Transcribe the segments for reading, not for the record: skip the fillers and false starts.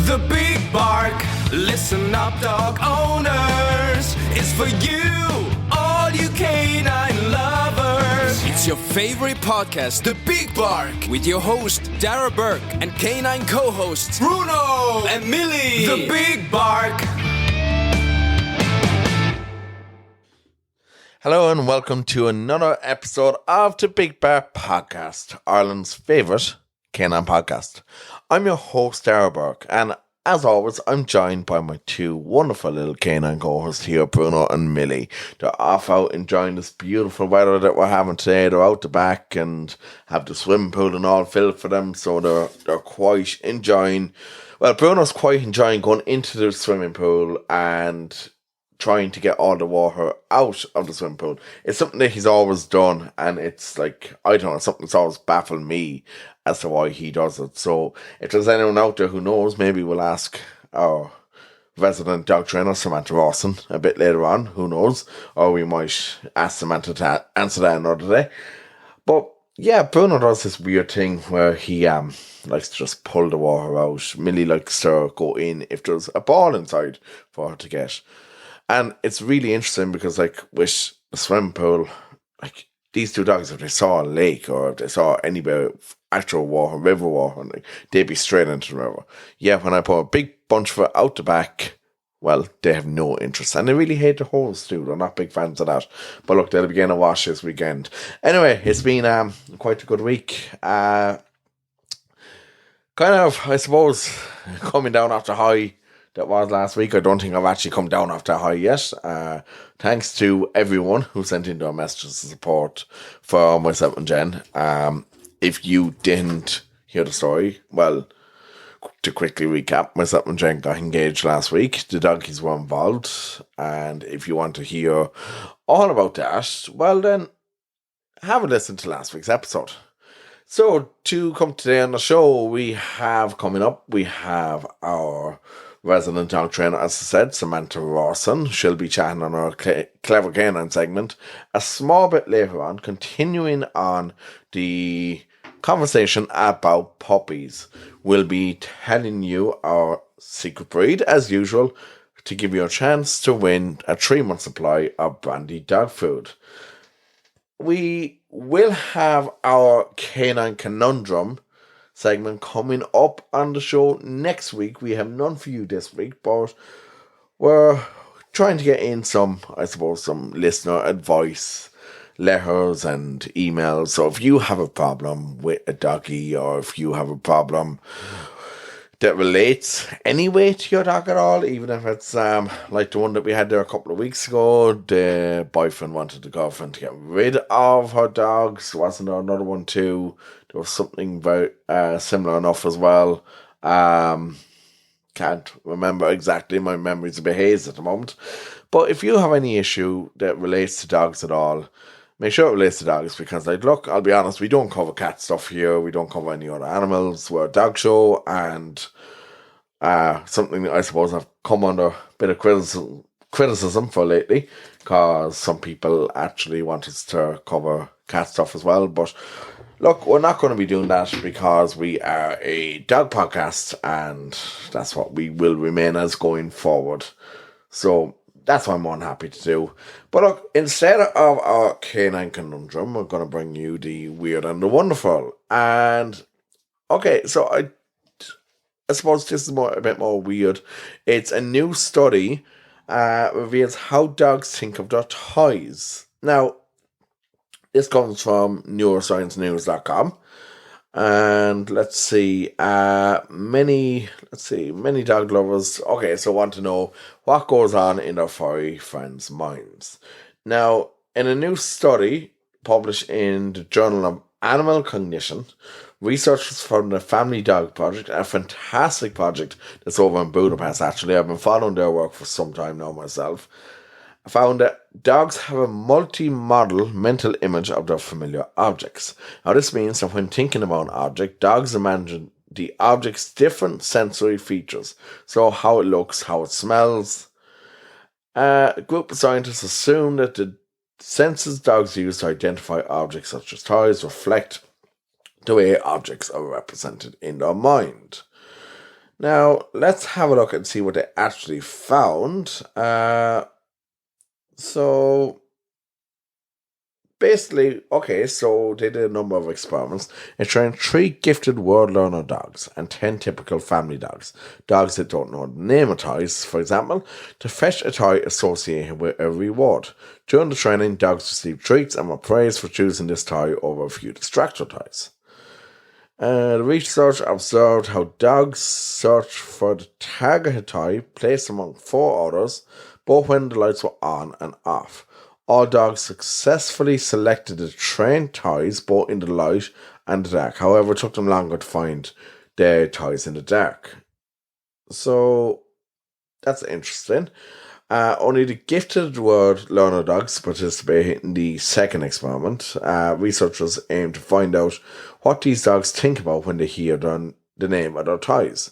The big bark, listen up dog owners, it's for you, all you canine lovers. It's your favorite podcast, The Big Bark, with your host Darragh and canine co-hosts Bruno and Milly. The Big Bark. Hello and welcome to another episode of the Big Bark Podcast, Ireland's favourite canine podcast. I'm your host Darragh, and as always, I'm joined by my two wonderful little canine co-hosts here, Bruno and Milly. They're off out enjoying this beautiful weather that we're having today. They're out the back and have the swimming pool and all filled for them, so they're quite enjoying. Well, Bruno's quite enjoying going into the swimming pool and trying to get all the water out of the swimming pool. It's something that he's always done, and it's like, I don't know, something that's always baffled me as to why he does it. So if there's anyone out there who knows, maybe we'll ask our resident dog trainer, Samantha Rawson, a bit later on, who knows, or we might ask Samantha to answer that another day. But yeah, Bruno does this weird thing where he likes to just pull the water out. Millie likes to go in if there's a ball inside for her to get. And it's really interesting because, like, with the swimming pool, like, these two dogs, if they saw a lake or if they saw anywhere, actual water, river water, like, they'd be straight into the river. Yeah, when I put a big bunch of it out the back, well, they have no interest. And they really hate the hose too. They're not big fans of that. But look, they'll be getting a wash this weekend. Anyway, it's been quite a good week. Kind of, I suppose, coming down after high that was last week. I don't think I've actually come down after high yet. Thanks to everyone who sent in their messages of support for myself and Jen. If you didn't hear the story, well, to quickly recap, myself and Jen got engaged last week. The donkeys were involved, and if you want to hear all about that, well then, have a listen to last week's episode. So, to come today on the show, we have our resident dog trainer, as I said, Samantha Rawson. She'll be chatting on our Clever Canine segment a small bit later on, continuing on the conversation about puppies. We'll be telling you our secret breed, as usual, to give you a chance to win a 3-month supply of Brandy Dog Food. We will have our Canine Conundrum segment coming up on the show next week. We have none for you this week, but we're trying to get in some listener advice, letters and emails. So if you have a problem with a doggy, or if you have a problem that relates anyway to your dog at all, even if it's like the one that we had there a couple of weeks ago, the boyfriend wanted the girlfriend to get rid of her dogs. Wasn't there another one too? There was something very similar enough as well. Can't remember exactly. My memory's a bit hazy at the moment. But if you have any issue that relates to dogs at all, make sure it relates to dogs, because, like, look, I'll be honest, we don't cover cat stuff here. We don't cover any other animals. We're a dog show, and something that I suppose I've come under a bit of criticism for lately, because some people actually want us to cover cat stuff as well. But look, we're not going to be doing that, because we are a dog podcast, and that's what we will remain as going forward. So that's what I'm more than happy to do. But look, instead of our Canine Conundrum, we're going to bring you the weird and the wonderful. And okay, so I suppose this is a bit more weird. It's a new study reveals how dogs think of their toys. Now, this comes from neurosciencenews.com. And let's see, many dog lovers, want to know what goes on in their furry friends' minds. Now, in a new study published in the Journal of Animal Cognition, researchers from the Family Dog Project, a fantastic project that's over in Budapest, actually. I've been following their work for some time now myself. Found that dogs have a multi-model mental image of their familiar objects. Now, this means that when thinking about an object, dogs imagine the object's different sensory features. So, how it looks, how it smells. A group of scientists assume that the senses dogs use to identify objects such as toys reflect the way objects are represented in their mind. Now, let's have a look and see what they actually found. So basically, okay, so they did a number of experiments. They trained 3 gifted word learner dogs and 10 typical family dogs. Dogs that don't know the name of toys, for example, to fetch a toy associated with a reward. During the training, dogs received treats and were praised for choosing this toy over a few distractor toys. The research observed how dogs searched for the targeted toy placed among 4 others, both when the lights were on and off. All dogs successfully selected the trained toys both in the light and the dark. However, it took them longer to find their toys in the dark. So, that's interesting. Only the gifted word learner dogs participated in the second experiment. Researchers aim to find out what these dogs think about when they hear the name of their toys.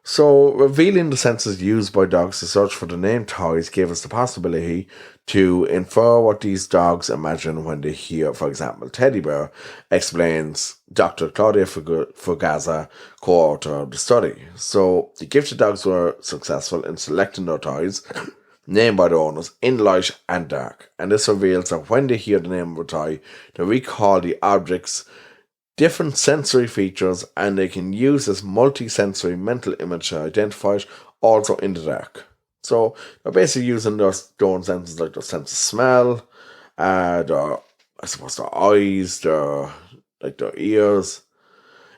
So, revealing the senses used by dogs to search for the named toys gave us the possibility to infer what these dogs imagine when they hear, for example, teddy bear, explains Dr. Claudia Fugaza, co-author of the study. So, the gifted dogs were successful in selecting their toys, named by the owners, in light and dark. And this reveals that when they hear the name of a toy, they recall the object's different sensory features, and they can use this multi-sensory mental image to identify it also in the dark. So they're basically using their own senses, like their sense of smell, their eyes, their ears.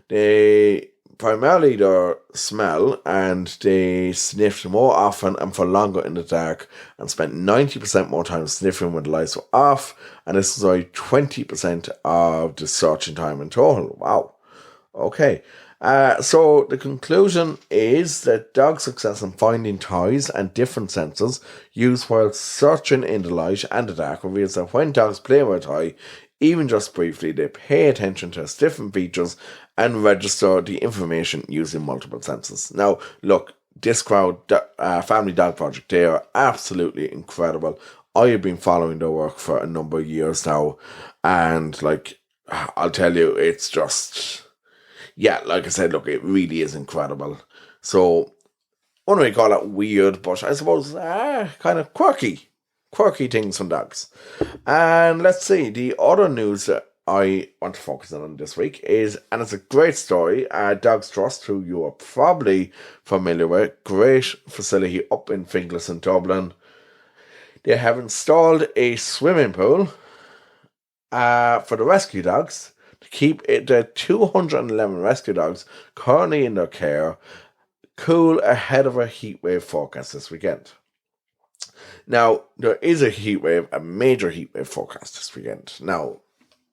They primarily their smell, and they sniffed more often and for longer in the dark, and spent 90% more time sniffing when the lights were off, and this is like 20% of the searching time in total. Wow. Okay. So the conclusion is that dog success in finding toys and different senses used while searching in the light and the dark reveals that when dogs play with a toy, even just briefly, they pay attention to its different features and register the information using multiple senses. Now, look, this crowd, Family Dog Project, they are absolutely incredible. I have been following their work for a number of years now, and I'll tell you, it's just, yeah, like I said, look, it really is incredible. So, I wouldn't really call it weird, but I suppose kind of quirky things from dogs. And let's see, the other news that I want to focus on this week is, and it's a great story, Dogs Trust, who you are probably familiar with, great facility up in Finglas in Dublin. They have installed a swimming pool for the rescue dogs to keep the 211 rescue dogs currently in their care cool ahead of a heatwave forecast this weekend. Now, there is a major heatwave forecast this weekend. Now,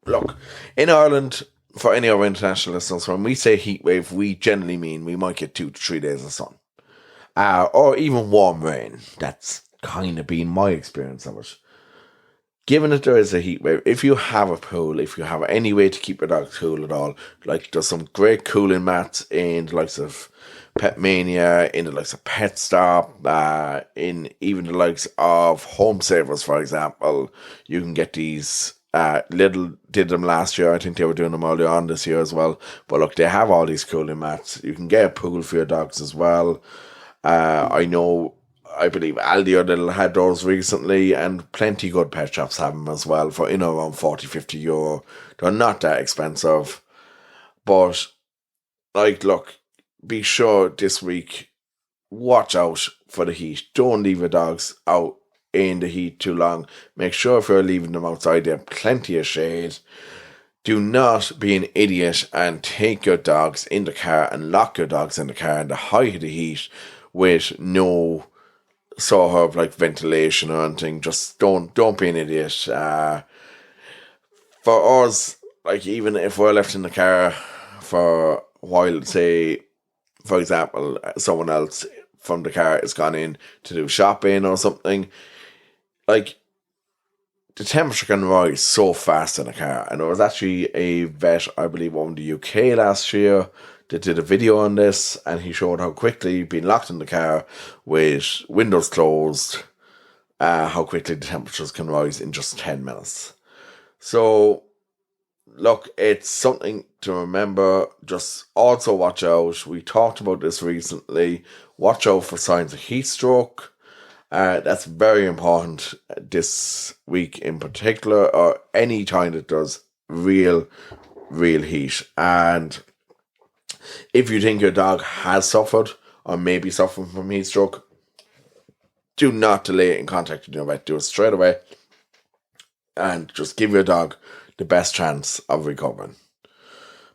look, in Ireland, for any of our international listeners, when we say heatwave, we generally mean we might get 2 to 3 days of sun. Or even warm rain. That's kind of been my experience of it. Given that there is a heatwave, if you have a pool, if you have any way to keep your dog cool at all, there's some great cooling mats in the likes of Pet Mania, in the likes of Pet Stop, in even the likes of Home Savers, for example. You can get these. Lidl did them last year. I think they were doing them early on this year as well. But look, they have all these cooling mats. You can get a pool for your dogs as well. I believe Aldi or Lidl had those recently, and plenty good pet shops have them as well for around 40-50 euro. They're not that expensive. But, look, be sure this week, watch out for the heat. Don't leave your dogs out in the heat too long. Make sure if you're leaving them outside, they have plenty of shade. Do not be an idiot and take your dogs in the car and lock your dogs in the car in the height of the heat with no sort of ventilation or anything. Just don't be an idiot. For us, even if we're left in the car for a while, say, for example, someone else from the car has gone in to do shopping or something, the temperature can rise so fast in a car. And there was actually a vet, I believe, over in the UK last year that did a video on this, and he showed how quickly, being locked in the car with windows closed, how quickly the temperatures can rise in just 10 minutes. So, look, it's something to remember. Just also watch out. We talked about this recently. Watch out for signs of heat stroke. That's very important this week in particular, or any time that does real heat. And if you think your dog has suffered or maybe suffering from heat stroke, do not delay in contacting your vet. Do it straight away and just give your dog the best chance of recovering.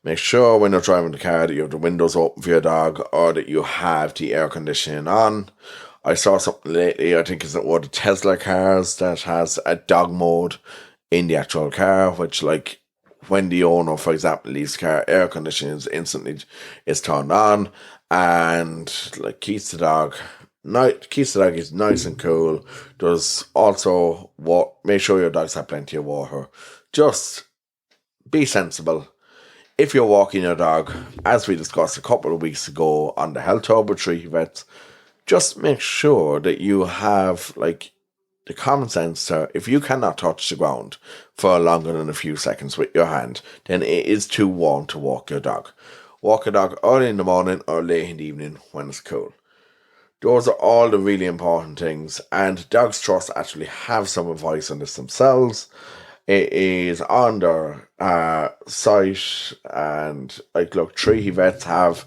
Make sure when you're driving the car that you have the windows open for your dog or that you have the air conditioning on. I saw something lately, I think it's one of the Tesla cars that has a dog mode in the actual car, which like when the owner, for example, leaves the car, air conditioning is turned on and like keeps the dog is nice and cool. There's also make sure your dogs have plenty of water. Just be sensible. If you're walking your dog, as we discussed a couple of weeks ago on the Health Hub with Tree Vets, just make sure that you have like the common sense to, if you cannot touch the ground for longer than a few seconds with your hand, then it is too warm to walk your dog. Walk your dog early in the morning or late in the evening when it's cool. Those are all the really important things, and Dogs Trust actually have some advice on this themselves. It is on their site, and like look, Tree Vets have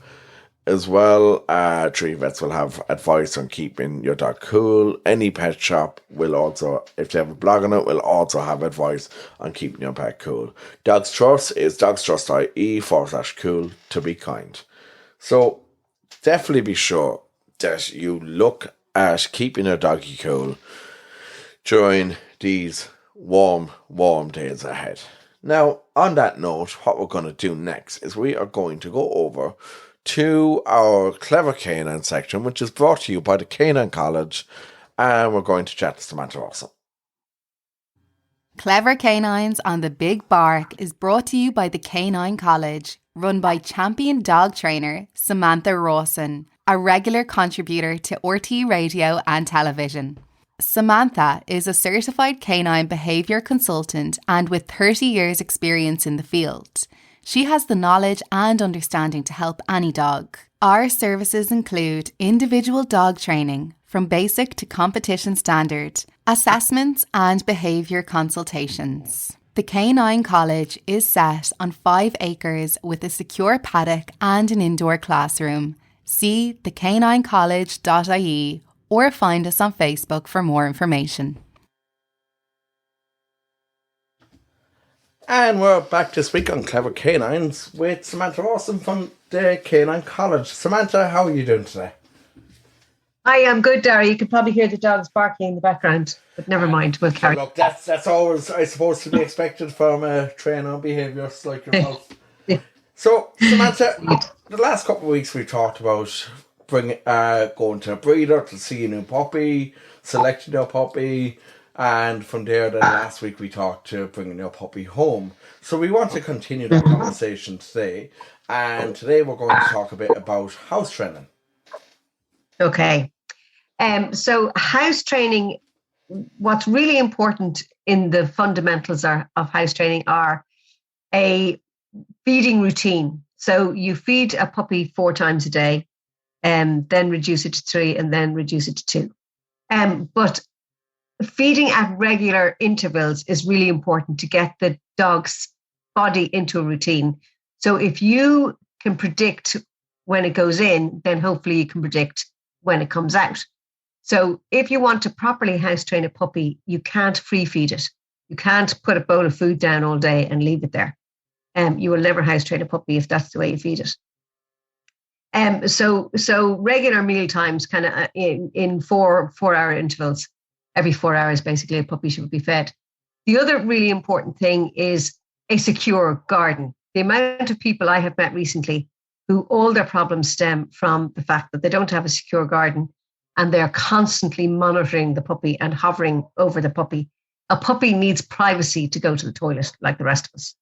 as well. Tree Vets will have advice on keeping your dog cool. Any pet shop will also, if they have a blog on it, will also have advice on keeping your pet cool. Dogs Trust is dogstrust.ie/cool to be kind. So definitely be sure that you look at keeping your doggy cool during these warm days ahead. Now, on that note, what we're going to do next is we are going to go over to our Clever Canine section, which is brought to you by the Canine College, and we're going to chat to Samantha Rawson. Clever Canines on the Big Bark is brought to you by the Canine College, run by champion dog trainer Samantha Rawson, a regular contributor to RT Radio and television. Samantha is a certified canine behaviour consultant and with 30 years experience in the field. She has the knowledge and understanding to help any dog. Our services include individual dog training from basic to competition standard, assessments and behaviour consultations. The Canine College is set on 5 acres with a secure paddock and an indoor classroom. See thecaninecollege.ie or find us on Facebook for more information. And we're back this week on Clever Canines with Samantha Rawson from the Canine College. Samantha, how are you doing today? I am good, Darragh. You could probably hear the dogs barking in the background, but never mind. We'll carry. Look, that's always, I suppose, to be expected from a trainer on behaviours like yourself. Yeah. So, Samantha, the last couple of weeks we talked about going to a breeder to see a new puppy, selecting your puppy, and from there, then last week we talked to bringing your puppy home. So we want to continue that conversation today, and today we're going to talk a bit about house training. Okay. So house training, what's really important in the fundamentals of house training are a feeding routine. So you feed a puppy 4 times a day, and then reduce it to 3, and then reduce it to 2. But feeding at regular intervals is really important to get the dog's body into a routine. So if you can predict when it goes in, then hopefully you can predict when it comes out. So if you want to properly house train a puppy, you can't free feed it. You can't put a bowl of food down all day and leave it there. You will never house train a puppy if that's the way you feed it. So regular meal times, kind of in 4-hour intervals. Every 4 hours, basically, a puppy should be fed. The other really important thing is a secure garden. The amount of people I have met recently who all their problems stem from the fact that they don't have a secure garden and they're constantly monitoring the puppy and hovering over the puppy. A puppy needs privacy to go to the toilet like the rest of us.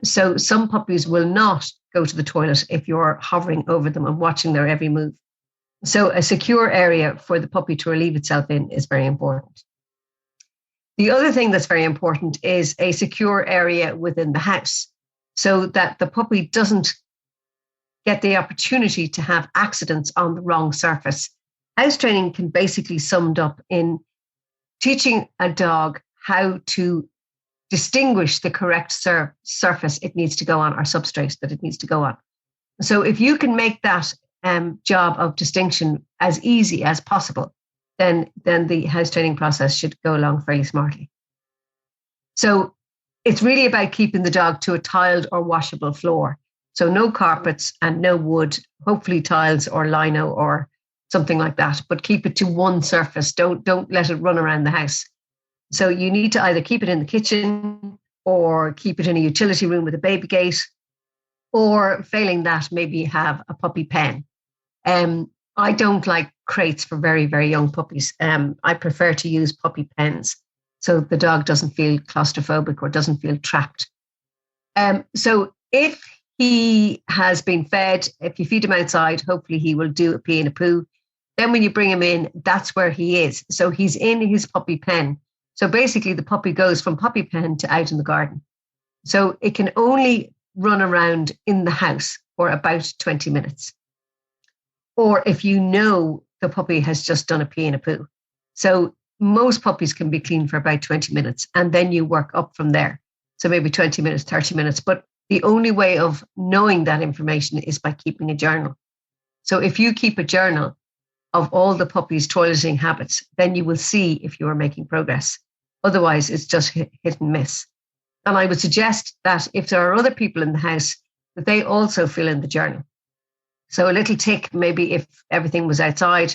So some puppies will not go to the toilet if you're hovering over them and watching their every move. So a secure area for the puppy to relieve itself in is very important. The other thing that's very important is a secure area within the house so that the puppy doesn't get the opportunity to have accidents on the wrong surface. House training can basically be summed up in teaching a dog how to distinguish the correct surface it needs to go on or substrate that it needs to go on. So if you can make that job of distinction as easy as possible, then the house training process should go along fairly smartly. So it's really about keeping the dog to a tiled or washable floor. So no carpets and no wood, hopefully tiles or lino or something like that, but keep it to one surface. Don't let it run around the house. So you need to either keep it in the kitchen or keep it in a utility room with a baby gate, or failing that, maybe have a puppy pen. I don't like crates for very, very young puppies. I prefer to use puppy pens so the dog doesn't feel claustrophobic or doesn't feel trapped. So if he has been fed, if you feed him outside, hopefully he will do a pee and a poo. Then when you bring him in, that's where he is. So he's in his puppy pen. So basically the puppy goes from puppy pen to out in the garden. So it can only run around in the house for about 20 minutes. Or if you know the puppy has just done a pee and a poo. So most puppies can be clean for about 20 minutes and then you work up from there. So maybe 20 minutes, 30 minutes. But the only way of knowing that information is by keeping a journal. So if you keep a journal of all the puppy's toileting habits, then you will see if you are making progress. Otherwise, it's just hit and miss. And I would suggest that if there are other people in the house, that they also fill in the journal. So a little tick, maybe if everything was outside,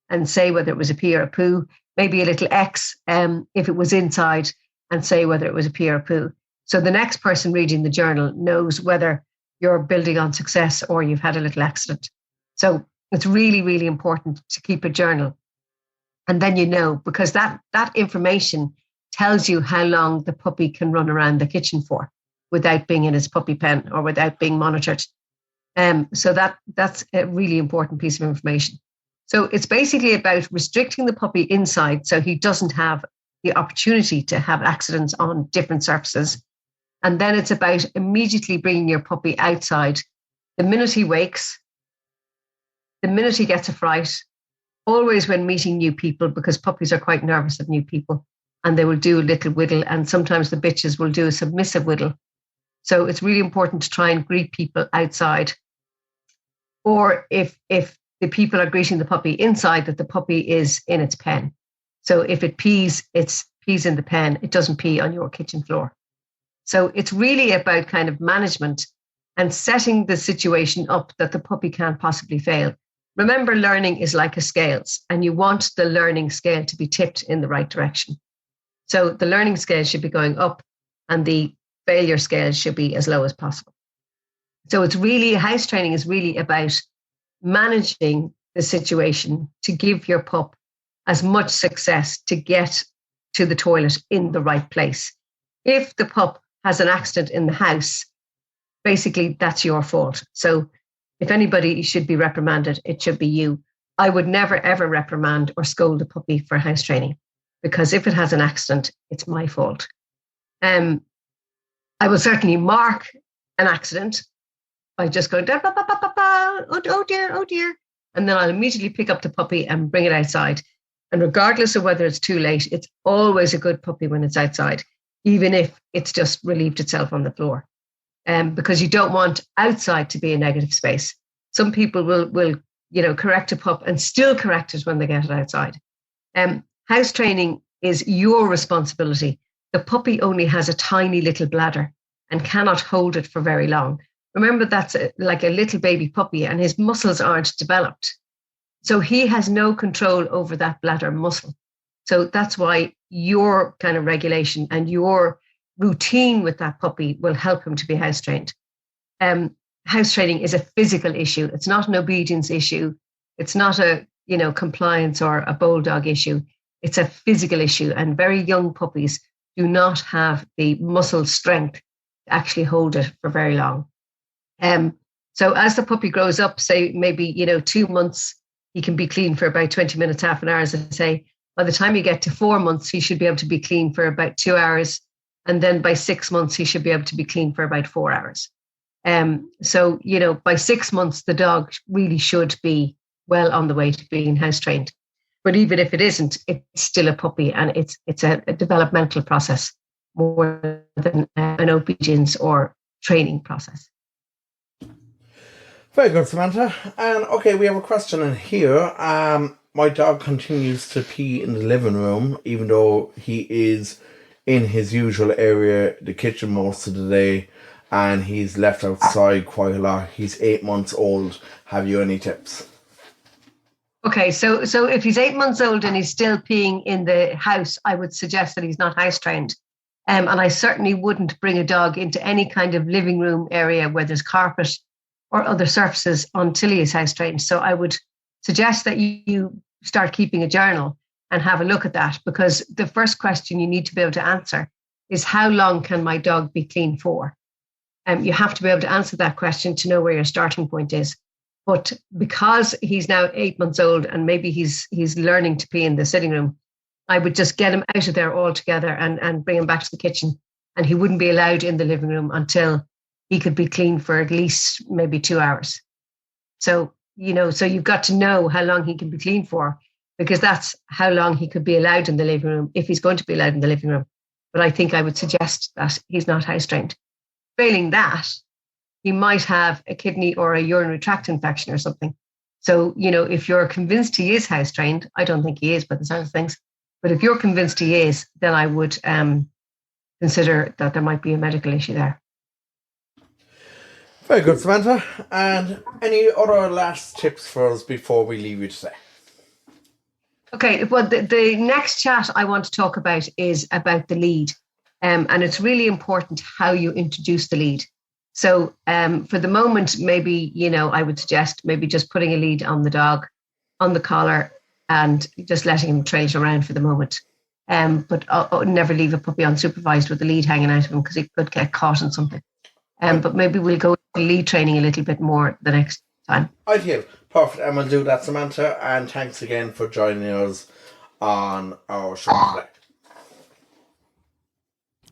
and say whether it was a pee or a poo, maybe a little X if it was inside, and say whether it was a pee or a poo. So the next person reading the journal knows whether you're building on success or you've had a little accident. So it's really, really important to keep a journal. And then you know, because that information tells you how long the puppy can run around the kitchen for without being in his puppy pen or without being monitored. So that's a really important piece of information. So it's basically about restricting the puppy inside so he doesn't have the opportunity to have accidents on different surfaces. And then it's about immediately bringing your puppy outside the minute he wakes, the minute he gets a fright, always when meeting new people, because puppies are quite nervous of new people and they will do a little whittle, and sometimes the bitches will do a submissive whittle. So it's really important to try and greet people outside. Or if the people are greeting the puppy inside, that the puppy is in its pen. So if it pees, it's pees in the pen. It doesn't pee on your kitchen floor. So it's really about kind of management and setting the situation up that the puppy can't possibly fail. Remember, learning is like a scales, and you want the learning scale to be tipped in the right direction. So the learning scale should be going up and the failure scale should be as low as possible. So it's really, house training is really about managing the situation to give your pup as much success to get to the toilet in the right place. If the pup has an accident in the house, basically that's your fault. So if anybody should be reprimanded, it should be you. I would never, ever reprimand or scold a puppy for house training, because if it has an accident, it's my fault. I will certainly mark an accident by just going, oh dear. And then I'll immediately pick up the puppy and bring it outside. And regardless of whether it's too late, it's always a good puppy when it's outside, even if it's just relieved itself on the floor. Because you don't want outside to be a negative space. Some people will correct a pup and still correct it when they get it outside. House training is your responsibility. The puppy only has a tiny little bladder and cannot hold it for very long. Remember, that's like a little baby puppy and his muscles aren't developed. So he has no control over that bladder muscle. So that's why your kind of regulation and your routine with that puppy will help him to be house trained. House training is a physical issue. It's not an obedience issue. It's not a compliance or a bulldog issue. It's a physical issue, and very young puppies do not have the muscle strength to actually hold it for very long. So as the puppy grows up, say maybe 2 months, he can be clean for about 20 minutes, half an hour, as I say. By the time you get to 4 months, he should be able to be clean for about 2 hours. And then by 6 months, he should be able to be clean for about 4 hours. So, by 6 months, the dog really should be well on the way to being house trained. But even if it isn't, it's still a puppy, and it's a developmental process more than an obedience or training process. Very good, Samantha. And okay, we have a question in here. My dog continues to pee in the living room, even though he is in his usual area, the kitchen, most of the day, and he's left outside quite a lot. He's 8 months old. Have you any tips? Okay, so if he's 8 months old and he's still peeing in the house, I would suggest that he's not house trained. And I certainly wouldn't bring a dog into any kind of living room area where there's carpet or other surfaces until he is house trained. So I would suggest that you start keeping a journal and have a look at that, because the first question you need to be able to answer is, how long can my dog be clean for? You have to be able to answer that question to know where your starting point is. But because he's now 8 months old and maybe he's learning to pee in the sitting room, I would just get him out of there altogether and bring him back to the kitchen. And he wouldn't be allowed in the living room until he could be clean for at least maybe 2 hours. So you've got to know how long he can be clean for, because that's how long he could be allowed in the living room, if he's going to be allowed in the living room. But I think I would suggest that he's not house trained. Failing that, he might have a kidney or a urinary tract infection or something. So, if you're convinced he is house trained, I don't think he is by the sounds of things, but if you're convinced he is, then I would consider that there might be a medical issue there. Very good, Samantha. And any other last tips for us before we leave you today? Okay, well, the next chat I want to talk about is about the lead. And it's really important how you introduce the lead. So for the moment, maybe, I would suggest maybe just putting a lead on the dog, on the collar, and just letting him trail it around for the moment. But I'll never leave a puppy unsupervised with the lead hanging out of him, because he could get caught in something. But maybe we'll go into lead training a little bit more the next time. Ideal. Perfect. And we'll do that, Samantha. And thanks again for joining us on our show today.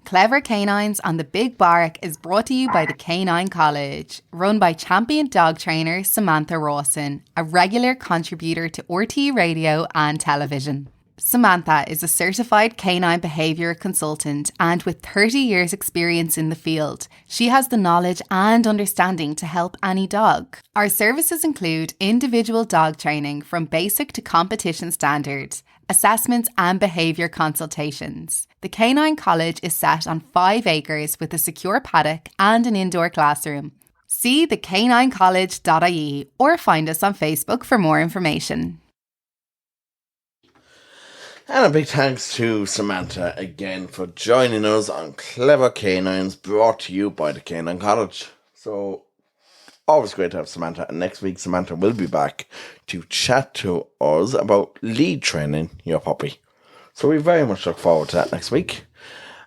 Clever Canines on the Big Bark is brought to you by the Canine College, run by champion dog trainer Samantha Rawson, a regular contributor to RTÉ radio and television. Samantha is a certified canine behaviour consultant, and with 30 years experience in the field, she has the knowledge and understanding to help any dog. Our services include individual dog training from basic to competition standards, assessments and behaviour consultations. The Canine College is set on 5 acres with a secure paddock and an indoor classroom. See thecaninecollege.ie or find us on Facebook for more information. And a big thanks to Samantha again for joining us on Clever Canines, brought to you by the Canine College. So, always great to have Samantha. And next week, Samantha will be back to chat to us about lead training your puppy. So we very much look forward to that next week.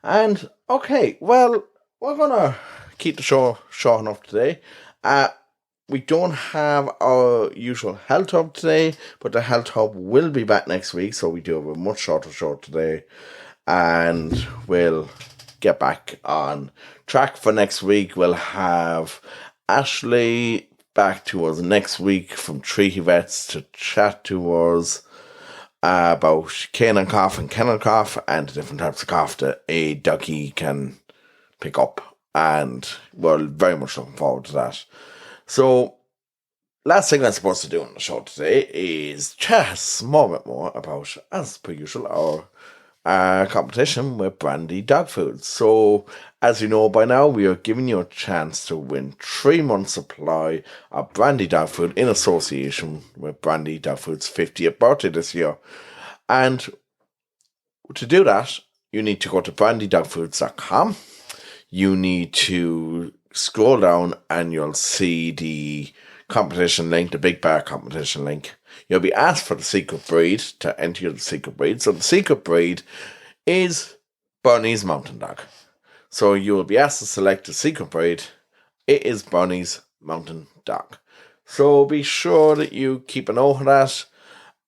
And, okay, well, we're going to keep the show short enough today. We don't have our usual health hub today, but the health hub will be back next week, so we do have a much shorter show today, and we'll get back on track for next week. We'll have Ashley back to us next week from Treaty Vets to chat to us about canine cough and kennel cough and the different types of cough that a doggy can pick up, and we're very much looking forward to that. So, last thing I'm supposed to do on the show today is chat a small bit more about, as per usual, our competition with Brandy Dog Foods. So, as you know by now, we are giving you a chance to win 3 months supply of Brandy Dog Food in association with Brandy Dog Foods' 50th birthday this year. And to do that, you need to go to brandydogfoods.com. You need to scroll down and you'll see the competition link, the Big Bear competition link. You'll be asked for the secret breed to enter the secret breed. So the secret breed is Bernese Mountain Dog. So you will be asked to select the secret breed. It is Bernese Mountain Dog. So be sure that you keep an eye on that,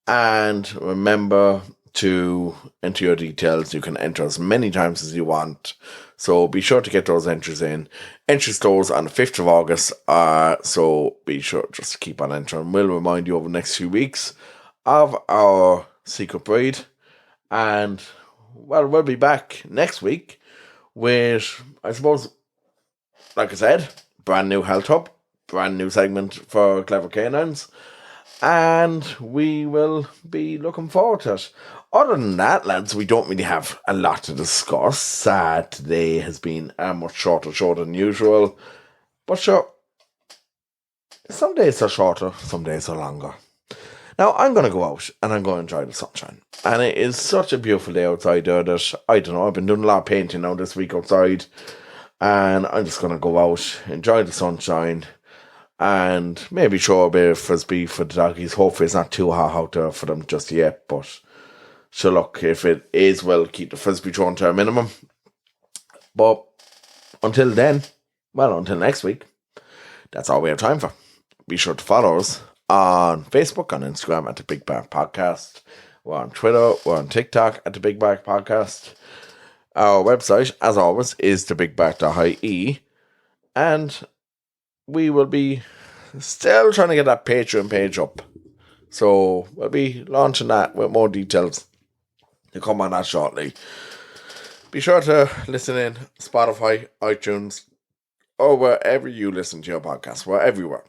and remember to enter your details. You can enter as many times as you want. So be sure to get those entries in. Entries close on the 5th of August. So be sure just to keep on entering. We'll remind you over the next few weeks of our secret breed. And, well, we'll be back next week with, I suppose, like I said, brand new health hub, brand new segment for Clever Canines. And we will be looking forward to it. Other than that, lads, we don't really have a lot to discuss. Today has been a much shorter show than usual. But sure, some days are shorter, some days are longer. Now, I'm going to go out and I'm going to enjoy the sunshine. And it is such a beautiful day outside there that, I don't know, I've been doing a lot of painting now this week outside. And I'm just going to go out, enjoy the sunshine, and maybe show a bit of frisbee for the doggies. Hopefully it's not too hot out there for them just yet, but so look, if it is, we'll keep the frisbee thrown to a minimum. But until then, well, until next week, that's all we have time for. Be sure to follow us on Facebook, on Instagram at The Big Bark Podcast. We're on Twitter, we're on TikTok at The Big Bark Podcast. Our website, as always, is thebigbark.ie. And we will be still trying to get that Patreon page up. So we'll be launching that with more details to come on that shortly. Be sure to listen in Spotify, iTunes, or wherever you listen to your podcast. We're everywhere.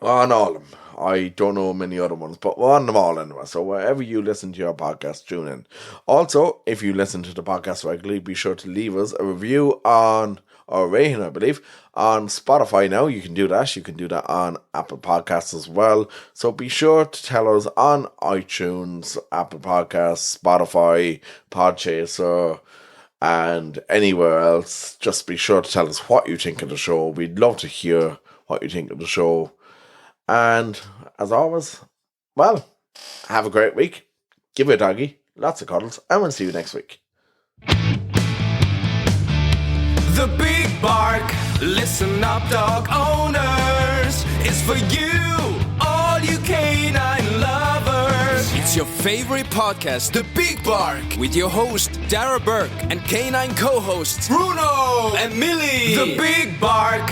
We're on all of them. I don't know many other ones, but we're on them all anyway. So wherever you listen to your podcast, tune in. Also, if you listen to the podcast regularly, be sure to leave us a review on, or a rating, I believe, on Spotify now. You can do that. You can do that on Apple Podcasts as well. So be sure to tell us on iTunes, Apple Podcasts, Spotify, Podchaser, and anywhere else. Just be sure to tell us what you think of the show. We'd love to hear what you think of the show. And as always, well, have a great week. Give it a doggy, lots of cuddles, and we'll see you next week. The Big Bark, listen up, dog owners. It's for you, all you canine lovers. It's your favorite podcast, The Big Bark, with your host, Darragh and canine co-hosts, Bruno and Milly. The Big Bark.